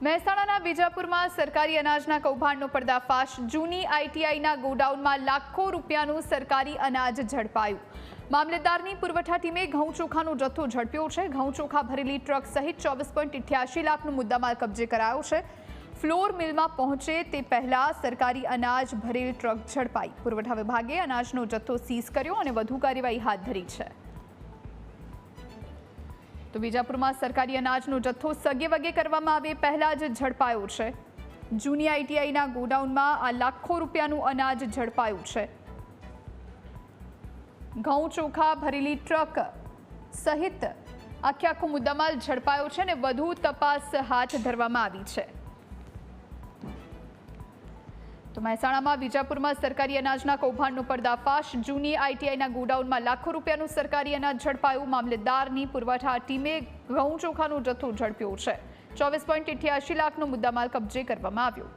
મહેસાણાના વિજાપુરમાં સરકારી અનાજના કૌભાંડનો પર્દાફાશ। જૂની આઈટીઆઈના ગોડાઉનમાં લાખો રૂપિયાનું સરકારી અનાજ ઝડપાયું। મામલતદારની પુરવઠા ટીમે ઘઉં ચોખાનો જથ્થો ઝડપ્યો છે। ઘઉં ચોખા ભરેલી ટ્રક સહિત 24.88 લાખનો મુદ્દામાલ કબજે કરાયો છે। ફ્લોર મિલમાં પહોંચે તે પહેલા સરકારી અનાજ ભરેલ ટ્રક ઝડપાઈ। પુરવઠા વિભાગે અનાજનો જથ્થો સીઝ કર્યો અને વધુ કાર્યવાહી હાથ ધરી છે। તો વિજાપુરમાં સરકારી અનાજનો જથ્થો સગે વગે કરવામાં આવે પહેલા જ ઝડપાયો છે। જૂની આઈટીઆઈના ગોડાઉનમાં આ લાખો રૂપિયાનું અનાજ ઝડપાયું છે। ઘઉં ચોખા ભરેલી ટ્રક સહિત આખો મુદ્દામાલ ઝડપાયો છે અને વધુ તપાસ હાથ ધરવામાં આવી છે। તો મહેસાણામાં વિજાપુરમાં સરકારી અનાજના કૌભાંડનો પર્દાફાશ। જૂની આઈટીઆઈના ગોડાઉનમાં લાખો રૂપિયાનું સરકારી અનાજ ઝડપાયું। મામલતદારની પુરવઠા ટીમે ઘઉં ચોખાનો જથ્થો ઝડપ્યો છે। 24.88 લાખનો મુદ્દામાલ કબજે કરવામાં આવ્યો।